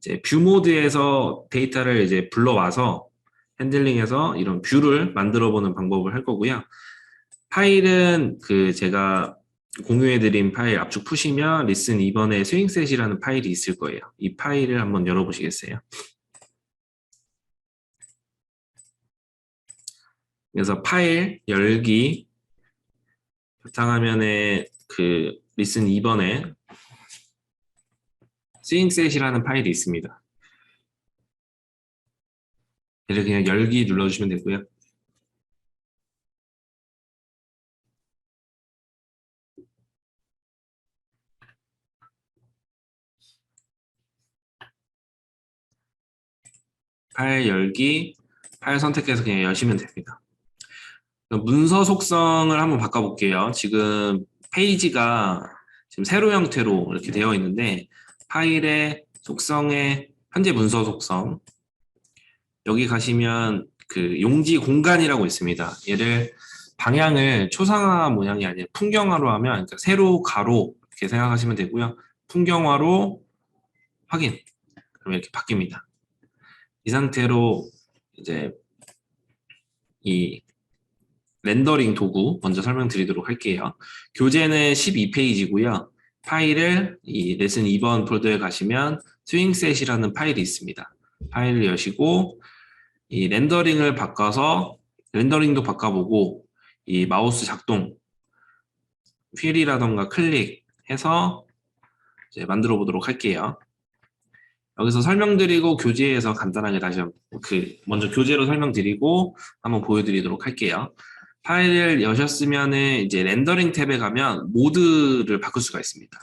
이제 뷰 모드에서 데이터를 이제 불러와서 핸들링해서 이런 뷰를 만들어 보는 방법을 할 거고요. 파일은 그 제가 공유해드린 파일 압축 푸시면 listen 2번에 스윙셋이라는 파일이 있을 거예요. 이 파일을 한번 열어보시겠어요? 그래서 파일 열기 바탕화면에 그 listen 2번에 스윙셋이라는 파일이 있습니다. 얘를 그냥 열기 눌러주시면 되고요. 파일 열기, 파일 선택해서 그냥 여시면 됩니다. 문서 속성을 한번 바꿔볼게요. 지금 페이지가 지금 세로 형태로 이렇게 되어 있는데 파일의 속성에 현재 문서 속성 여기 가시면 그 용지 공간이라고 있습니다. 얘를 방향을 초상화 모양이 아니라 풍경화로 하면 그러니까 세로 가로 이렇게 생각하시면 되고요. 풍경화로 확인 그러면 이렇게 바뀝니다. 이 상태로 이제 이 렌더링 도구 먼저 설명드리도록 할게요. 교재는 12페이지고요. 파일을 이 레슨 2번 폴더에 가시면 스윙셋이라는 파일이 있습니다. 파일을 여시고 이 렌더링을 바꿔서 렌더링도 바꿔보고 이 마우스 작동 휠이라던가 클릭해서 이제 만들어 보도록 할게요. 여기서 설명드리고 교재에서 간단하게 다시 먼저 교재로 설명드리고 한번 보여드리도록 할게요. 파일을 여셨으면은 이제 렌더링 탭에 가면 모드를 바꿀 수가 있습니다.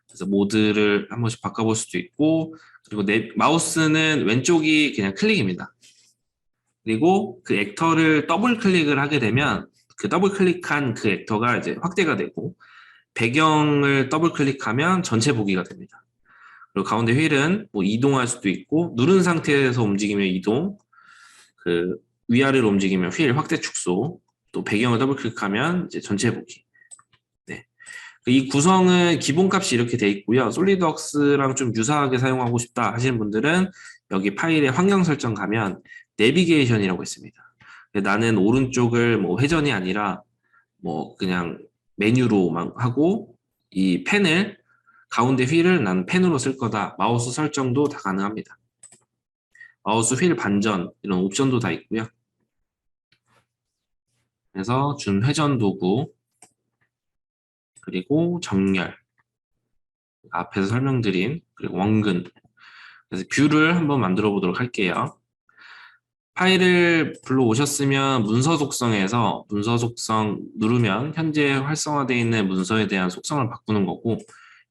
그래서 모드를 한 번씩 바꿔볼 수도 있고 그리고 마우스는 왼쪽이 그냥 클릭입니다. 그리고 그 액터를 더블 클릭을 하게 되면 그 더블 클릭한 그 액터가 이제 확대가 되고 배경을 더블 클릭하면 전체 보기가 됩니다. 그리고 가운데 휠은 뭐 이동할 수도 있고 누른 상태에서 움직이면 이동, 그 위아래로 움직이면 휠 확대 축소, 또 배경을 더블 클릭하면 이제 전체 보기. 네. 이 구성은 기본값이 이렇게 돼 있고요. 솔리드웍스랑 좀 유사하게 사용하고 싶다 하시는 분들은 여기 파일에 환경 설정 가면 내비게이션이라고 있습니다. 나는 오른쪽을 뭐 회전이 아니라 뭐 그냥 메뉴로만 하고 이 펜을 가운데 휠을 난 펜으로 쓸 거다. 마우스 설정도 다 가능합니다. 마우스 휠 반전 이런 옵션도 다 있고요. 그래서 준 회전 도구 그리고 정렬 앞에서 설명드린 그리고 원근 그래서 뷰를 한번 만들어 보도록 할게요. 파일을 불러오셨으면 문서 속성에서 문서 속성 누르면 현재 활성화되어 있는 문서에 대한 속성을 바꾸는 거고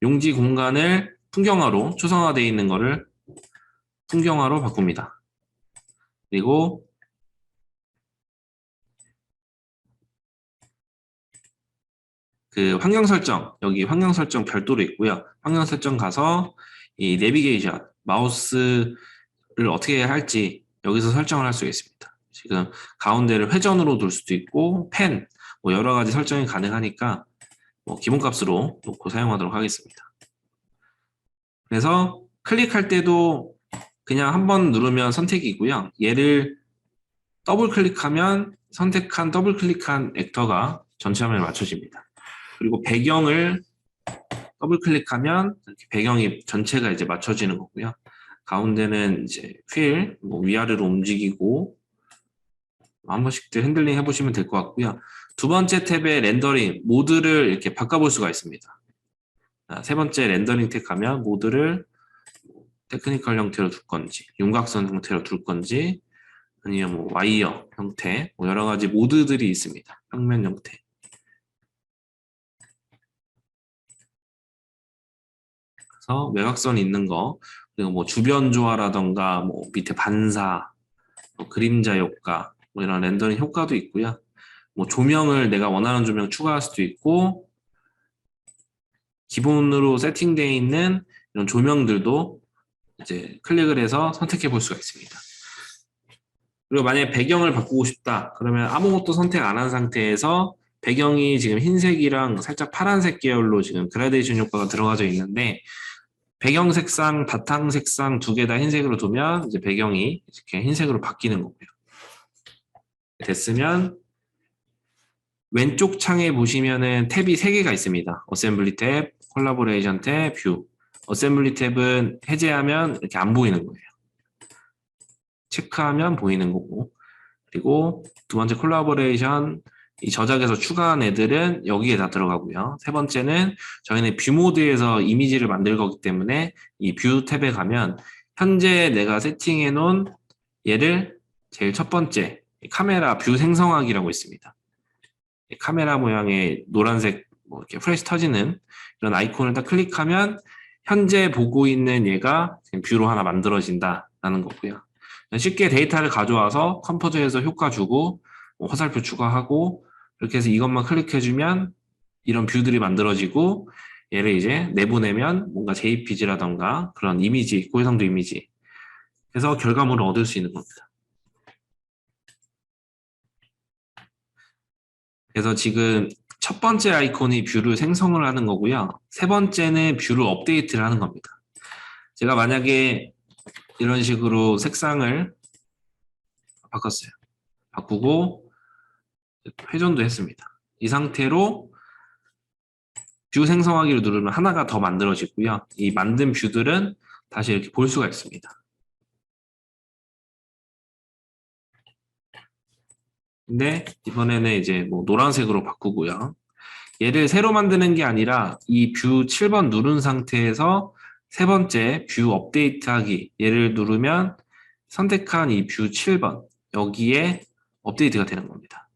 용지 공간을 풍경화로 초상화되어 있는 거를 풍경화로 바꿉니다. 그리고 그 환경 설정 여기 환경 설정 별도로 있고요. 환경 설정 가서 이 내비게이션 마우스를 어떻게 할지 여기서 설정을 할 수가 있습니다. 지금 가운데를 회전으로 둘 수도 있고 펜 뭐 여러 가지 설정이 가능하니까 뭐 기본값으로 놓고 사용하도록 하겠습니다. 그래서 클릭할 때도 그냥 한번 누르면 선택이고요. 얘를 더블 클릭하면 선택한 더블 클릭한 액터가 전체 화면에 맞춰집니다. 그리고 배경을 더블 클릭하면 이렇게 배경이 전체가 이제 맞춰지는 거고요. 가운데는 이제 휠, 뭐 위아래로 움직이고 한 번씩 핸들링 해보시면 될 것 같고요. 두 번째 탭에 렌더링, 모드를 이렇게 바꿔볼 수가 있습니다. 세 번째 렌더링 탭 가면 모드를 테크니컬 형태로 둘 건지, 윤곽선 형태로 둘 건지, 아니면 뭐 와이어 형태, 뭐 여러 가지 모드들이 있습니다. 평면 형태. 그래서 외곽선이 있는 거, 그리고 뭐 주변 조화라던가, 뭐 밑에 반사, 뭐 그림자 효과, 뭐 이런 렌더링 효과도 있고요. 뭐 조명을 내가 원하는 조명 추가할 수도 있고, 기본으로 세팅되어 있는 이런 조명들도 이제 클릭을 해서 선택해 볼 수가 있습니다. 그리고 만약에 배경을 바꾸고 싶다 그러면 아무것도 선택 안 한 상태에서 배경이 지금 흰색이랑 살짝 파란색 계열로 지금 그라데이션 효과가 들어가져 있는데 배경 색상, 바탕 색상 두 개 다 흰색으로 두면 이제 배경이 이렇게 흰색으로 바뀌는 거고요. 됐으면 왼쪽 창에 보시면은 탭이 3개가 있습니다. 어셈블리 탭, 콜라보레이션 탭, 뷰. 어셈블리 탭은 해제하면 이렇게 안 보이는 거예요. 체크하면 보이는 거고. 그리고 두 번째 콜라보레이션, 이 저작에서 추가한 애들은 여기에 다 들어가고요. 세 번째는 저희는 뷰 모드에서 이미지를 만들 거기 때문에 이 뷰 탭에 가면 현재 내가 세팅해 놓은 얘를 제일 첫 번째 카메라 뷰 생성하기라고 있습니다. 카메라 모양의 노란색 뭐 이렇게 프레시 터지는 이런 아이콘을 딱 클릭하면 현재 보고 있는 얘가 뷰로 하나 만들어진다라는 거고요. 쉽게 데이터를 가져와서 컴포저에서 효과 주고 뭐 화살표 추가하고 이렇게 해서 이것만 클릭해주면 이런 뷰들이 만들어지고 얘를 이제 내보내면 뭔가 JPG라던가 그런 이미지, 고해상도 이미지 해서 결과물을 얻을 수 있는 겁니다. 그래서 지금 첫 번째 아이콘이 뷰를 생성을 하는 거고요. 세 번째는 뷰를 업데이트를 하는 겁니다. 제가 만약에 이런 식으로 색상을 바꿨어요. 바꾸고 회전도 했습니다. 이 상태로 뷰 생성하기를 누르면 하나가 더 만들어지고요. 이 만든 뷰들은 다시 이렇게 볼 수가 있습니다. 근데 이번에는 이제 뭐 노란색으로 바꾸고요. 얘를 새로 만드는 게 아니라 이 뷰 7번 누른 상태에서 세 번째 뷰 업데이트 하기 얘를 누르면 선택한 이 뷰 7번 여기에 업데이트가 되는 겁니다.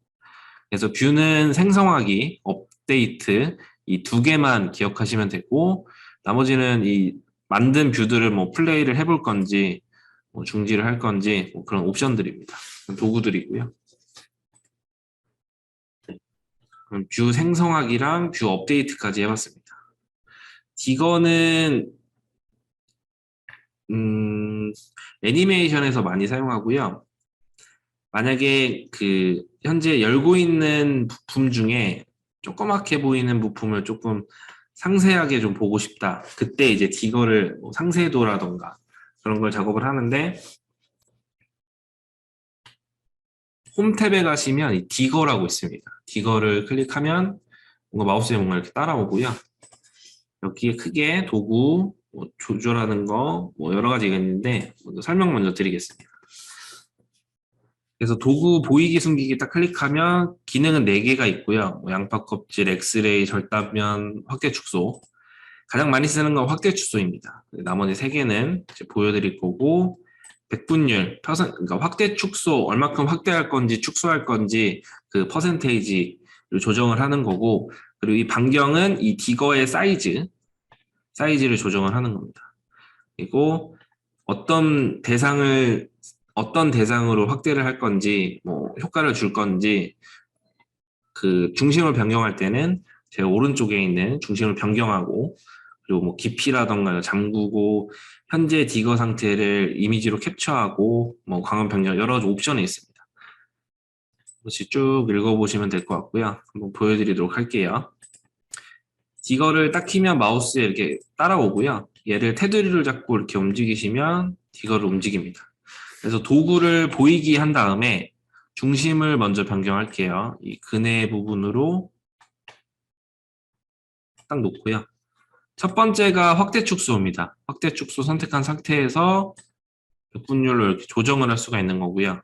그래서 뷰는 생성하기, 업데이트 이 두 개만 기억하시면 되고 나머지는 이 만든 뷰들을 뭐 플레이를 해볼 건지 뭐 중지를 할 건지 뭐 그런 옵션들입니다. 도구들이고요. 그럼 뷰 생성하기랑 뷰 업데이트까지 해봤습니다. 이거는 애니메이션에서 많이 사용하고요. 만약에 그 현재 열고 있는 부품 중에 조그맣게 보이는 부품을 조금 상세하게 좀 보고 싶다. 그때 이제 디거를 뭐 상세도라던가 그런 걸 작업을 하는데 홈 탭에 가시면 이 디거라고 있습니다. 디거를 클릭하면 뭔가 마우스에 뭔가 이렇게 따라오고요. 여기에 크게 도구 뭐 조절하는 거 뭐 여러 가지가 있는데 먼저 설명 먼저 드리겠습니다. 그래서 도구 보이기 숨기기 딱 클릭하면 기능은 4개가 있고요. 뭐 양파 껍질, 엑스레이, 절단면, 확대 축소. 가장 많이 쓰는 건 확대 축소입니다. 나머지 3개는 이제 보여드릴 거고 백분율, 그러니까 확대 축소 얼마큼 확대할 건지 축소할 건지 그 퍼센테이지를 조정을 하는 거고 그리고 이 반경은 이 디거의 사이즈를 조정을 하는 겁니다. 그리고 어떤 대상으로 확대를 할 건지, 뭐, 효과를 줄 건지, 그 중심을 변경할 때는 제 오른쪽에 있는 중심을 변경하고, 그리고 뭐 깊이라던가 잠그고, 현재 디거 상태를 이미지로 캡처하고, 뭐 광원 변경 여러 가지 옵션이 있습니다. 혹시 쭉 읽어보시면 될 것 같고요. 한번 보여드리도록 할게요. 디거를 딱 키면 마우스에 이렇게 따라오고요. 얘를 테두리를 잡고 이렇게 움직이시면 디거를 움직입니다. 그래서 도구를 보이게 한 다음에 중심을 먼저 변경할게요. 이 근해 부분으로 딱 놓고요. 첫 번째가 확대 축소입니다. 확대 축소 선택한 상태에서 분율로 이렇게 조정을 할 수가 있는 거고요.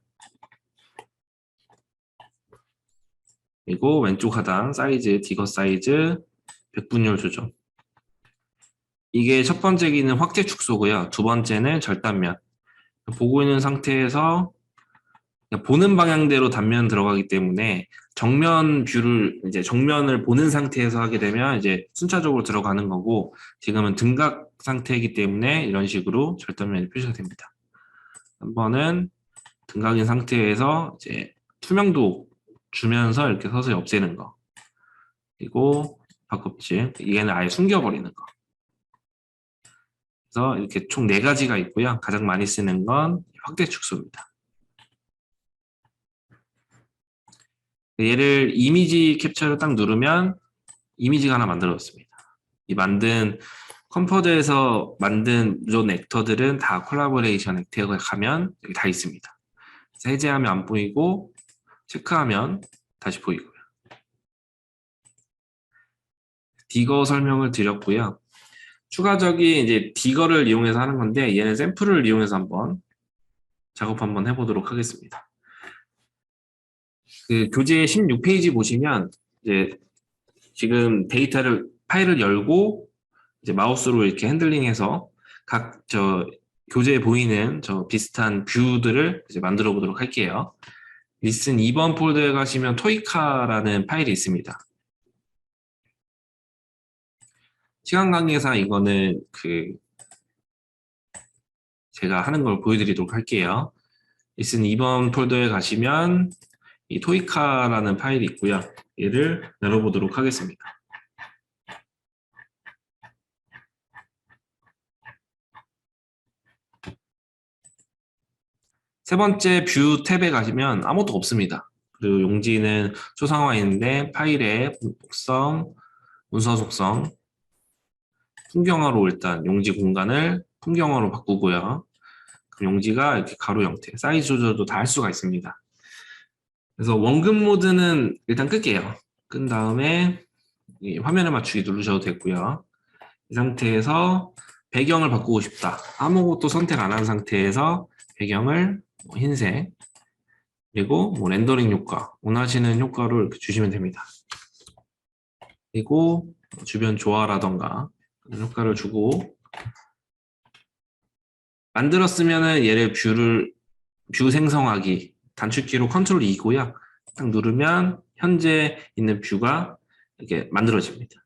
그리고 왼쪽 하단 사이즈, 디거 사이즈, 백분율 조정. 이게 첫 번째 기는 확대 축소고요. 두 번째는 절단면. 보고 있는 상태에서 보는 방향대로 단면 들어가기 때문에 정면 뷰를 이제 정면을 보는 상태에서 하게 되면 이제 순차적으로 들어가는 거고 지금은 등각 상태이기 때문에 이런 식으로 절단면이 표시가 됩니다. 한 번은 등각인 상태에서 이제 투명도 주면서 이렇게 서서히 없애는 거 그리고 바껍질 얘는 아예 숨겨버리는 거 그래서 이렇게 총 4가지가 있고요. 가장 많이 쓰는 건 확대 축소입니다. 얘를 이미지 캡처를 딱 누르면 이미지가 하나 만들어졌습니다. 이 만든 컴포저에서 만든 무전 액터들은 다 콜라보레이션 액터에 가면 여기 다 있습니다. 해제하면 안 보이고 체크하면 다시 보이고요. 디거 설명을 드렸고요. 추가적인 이제 디거를 이용해서 하는 건데 얘는 샘플을 이용해서 한번 작업 한번 해보도록 하겠습니다. 그 교재 16페이지 보시면 이제 지금 파일을 열고 이제 마우스로 이렇게 핸들링해서 각 교재에 보이는 비슷한 뷰들을 이제 만들어 보도록 할게요. 리슨 2번 폴더에 가시면 토이카라는 파일이 있습니다. 시간 관계상 이거는 제가 하는 걸 보여드리도록 할게요. 리슨 2번 폴더에 가시면 이 토이카라는 파일이 있고요. 얘를 열어보도록 하겠습니다. 세 번째 뷰 탭에 가시면 아무것도 없습니다. 그리고 용지는 초상화인데 파일의 속성, 문서 속성, 풍경화로 일단 용지 공간을 풍경화로 바꾸고요. 그럼 용지가 이렇게 가로 형태, 사이즈 조절도 다 할 수가 있습니다. 그래서 원급 모드는 일단 끌게요. 끈 다음에 이 화면을 맞추기 누르셔도 되고요. 이 상태에서 배경을 바꾸고 싶다. 아무것도 선택 안 한 상태에서 배경을 흰색, 그리고 렌더링 효과, 원하시는 효과를 이렇게 주시면 됩니다. 그리고 주변 조화라던가 효과를 주고 만들었으면은 얘를 뷰 생성하기 단축키로 컨트롤 E고요. 딱 누르면 현재 있는 뷰가 이렇게 만들어집니다.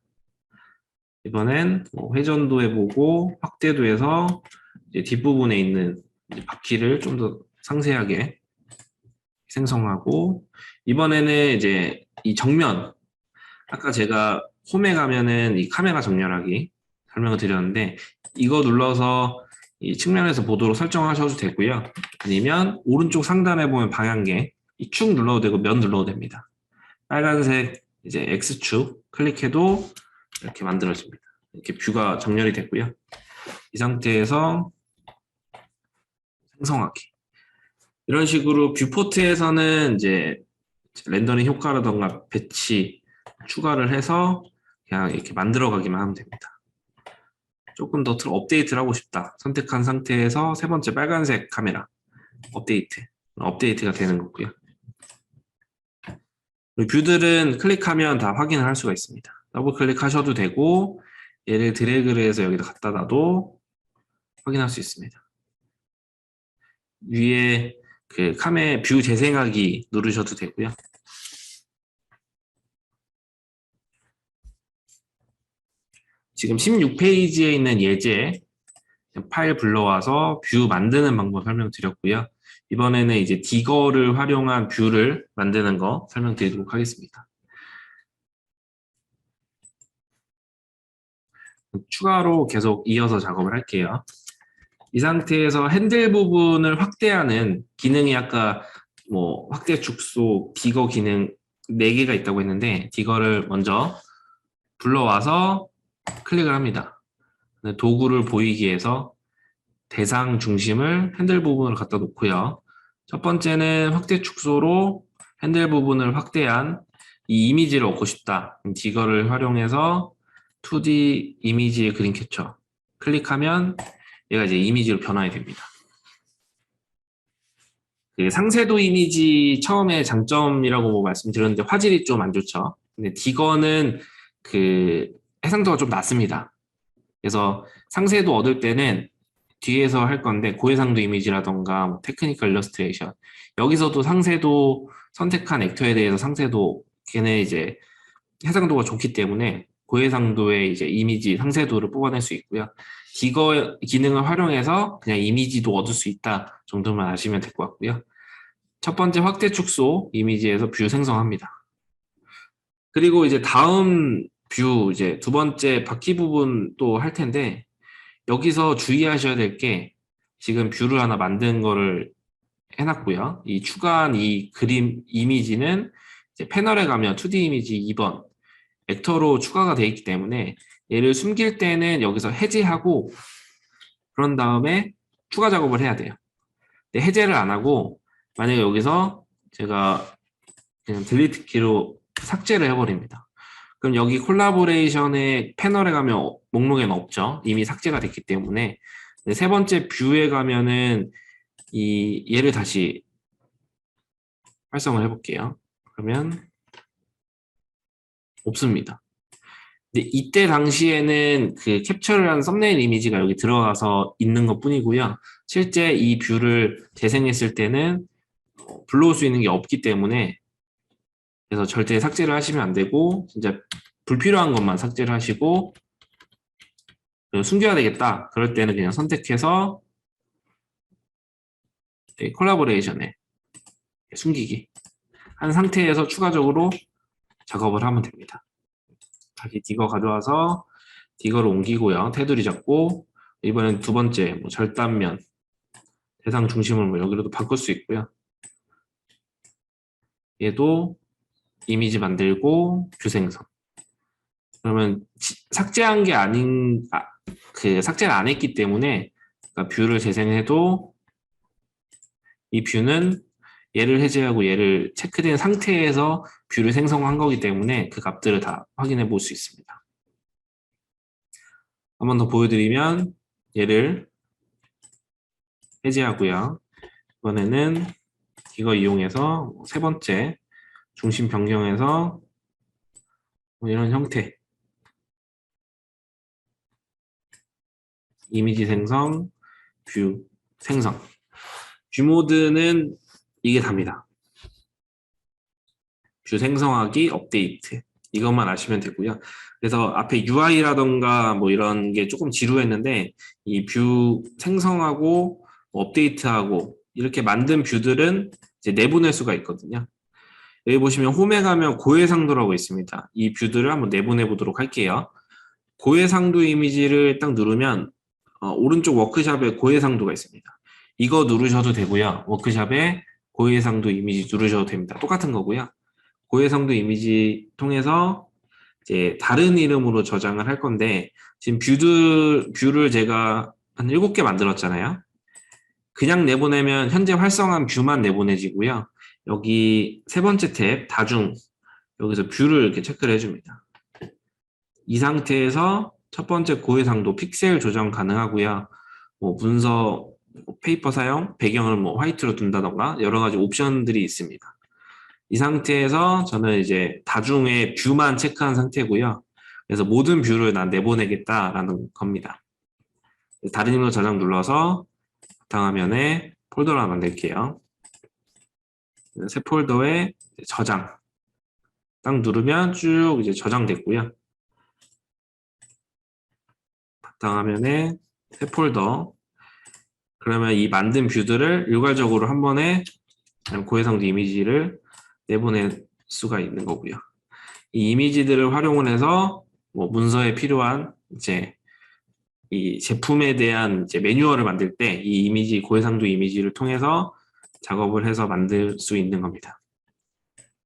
이번엔 회전도 해보고 확대도 해서 이제 뒷부분에 있는 바퀴를 좀 더 상세하게 생성하고 이번에는 이제 이 정면 아까 제가 홈에 가면은 이 카메라 정렬하기 설명을 드렸는데 이거 눌러서 이 측면에서 보도록 설정하셔도 되고요. 아니면 오른쪽 상단에 보면 방향계 이 축 눌러도 되고 면 눌러도 됩니다. 빨간색 이제 X축 클릭해도 이렇게 만들어집니다. 이렇게 뷰가 정렬이 됐고요. 이 상태에서 생성하기. 이런 식으로 뷰포트에서는 이제 렌더링 효과라던가 배치 추가를 해서 그냥 이렇게 만들어가기만 하면 됩니다. 조금 더 업데이트를 하고 싶다. 선택한 상태에서 세 번째 빨간색 카메라 업데이트가 되는 거고요. 뷰들은 클릭하면 다 확인을 할 수가 있습니다. 더블 클릭하셔도 되고 얘를 드래그를 해서 여기다 갖다 놔도 확인할 수 있습니다. 위에 뷰 재생하기 누르셔도 되고요. 지금 16페이지에 있는 예제 파일 불러와서 뷰 만드는 방법 설명드렸고요. 이번에는 이제 디거를 활용한 뷰를 만드는 거 설명드리도록 하겠습니다. 추가로 계속 이어서 작업을 할게요. 이 상태에서 핸들 부분을 확대하는 기능이 아까 확대 축소, 디거 기능 4개가 있다고 했는데 디거를 먼저 불러와서 클릭을 합니다. 도구를 보이게 해서 대상 중심을 핸들 부분을 갖다 놓고요. 첫 번째는 확대 축소로 핸들 부분을 확대한 이 이미지를 얻고 싶다. 디거를 활용해서 2D 이미지의 그림 캡처 클릭하면 얘가 이제 이미지로 변환이 됩니다. 상세도 이미지 처음에 장점이라고 말씀드렸는데 화질이 좀 안 좋죠. 근데 디거는 해상도가 좀 낮습니다. 그래서 상세도 얻을 때는 뒤에서 할 건데 고해상도 이미지라던가 테크니컬 일러스트레이션 여기서도 상세도 선택한 액터에 대해서 상세도 걔네 이제 해상도가 좋기 때문에 고해상도의 이제 이미지 상세도를 뽑아낼 수 있고요. 디거 기능을 활용해서 그냥 이미지도 얻을 수 있다 정도만 아시면 될 것 같고요. 첫 번째 확대 축소 이미지에서 뷰 생성합니다. 그리고 이제 다음 뷰 이제 두 번째 바퀴 부분 또 할 텐데 여기서 주의하셔야 될 게 지금 뷰를 하나 만든 거를 해놨고요. 이 추가한 이 그림 이미지는 이제 패널에 가면 2D 이미지 2번 액터로 추가가 되어 있기 때문에 얘를 숨길 때는 여기서 해제하고 그런 다음에 추가 작업을 해야 돼요. 근데 해제를 안 하고 만약에 여기서 제가 그냥 딜리트 키로 삭제를 해버립니다. 그럼 여기 콜라보레이션의 패널에 가면 목록에는 없죠. 이미 삭제가 됐기 때문에. 세 번째 뷰에 가면은 얘를 다시 활성을 해볼게요. 그러면 없습니다. 근데 이때 당시에는 그 캡처를 한 썸네일 이미지가 여기 들어가서 있는 것 뿐이고요. 실제 이 뷰를 재생했을 때는 불러올 수 있는 게 없기 때문에 그래서 절대 삭제를 하시면 안 되고 진짜 불필요한 것만 삭제를 하시고 숨겨야 되겠다. 그럴 때는 그냥 선택해서 콜라보레이션에 숨기기 한 상태에서 추가적으로 작업을 하면 됩니다. 다시 디거 가져와서 디거를 옮기고요. 테두리 잡고 이번엔 두 번째 뭐 절단면 대상 중심을 뭐 여기로도 바꿀 수 있고요. 얘도 이미지 만들고 뷰 생성. 그러면 삭제한 게 아닌 그 삭제를 안 했기 때문에 그러니까 뷰를 재생해도 이 뷰는 얘를 해제하고 얘를 체크된 상태에서 뷰를 생성한 거기 때문에 그 값들을 다 확인해 볼 수 있습니다. 한 번 더 보여드리면 얘를 해제하고요. 이번에는 이거 이용해서 세 번째 중심 변경해서 이런 형태 이미지 생성, 뷰 생성 뷰 모드는 이게 답니다. 뷰 생성하기, 업데이트 이것만 아시면 되고요. 그래서 앞에 UI라던가 뭐 이런 게 조금 지루했는데 이 뷰 생성하고 업데이트하고 이렇게 만든 뷰들은 이제 내보낼 수가 있거든요. 여기 보시면 홈에 가면 고해상도라고 있습니다. 이 뷰들을 한번 내보내 보도록 할게요. 고해상도 이미지를 딱 누르면 오른쪽 워크샵에 고해상도가 있습니다. 이거 누르셔도 되고요. 워크샵에 고해상도 이미지 누르셔도 됩니다. 똑같은 거고요. 고해상도 이미지 통해서 이제 다른 이름으로 저장을 할 건데 지금 뷰를 제가 한 7개 만들었잖아요. 그냥 내보내면 현재 활성한 뷰만 내보내지고요. 여기 세 번째 탭 다중 여기서 뷰를 이렇게 체크를 해줍니다. 이 상태에서 첫 번째 고해상도 픽셀 조정 가능하고요. 뭐 문서 페이퍼 사용, 배경을 뭐 화이트로 둔다던가 여러 가지 옵션들이 있습니다. 이 상태에서 저는 이제 다중의 뷰만 체크한 상태고요. 그래서 모든 뷰를 난 내보내겠다라는 겁니다. 다른 이름으로 저장 눌러서 바탕화면에 폴더를 하나 만들게요. 새 폴더에 저장. 딱 누르면 쭉 이제 저장됐고요. 바탕화면에 새 폴더. 그러면 이 만든 뷰들을 일괄적으로 한 번에 고해상도 이미지를 내보낼 수가 있는 거고요. 이 이미지들을 활용을 해서 뭐 문서에 필요한 이제 이 제품에 대한 이제 매뉴얼을 만들 때 이 이미지 고해상도 이미지를 통해서 작업을 해서 만들 수 있는 겁니다.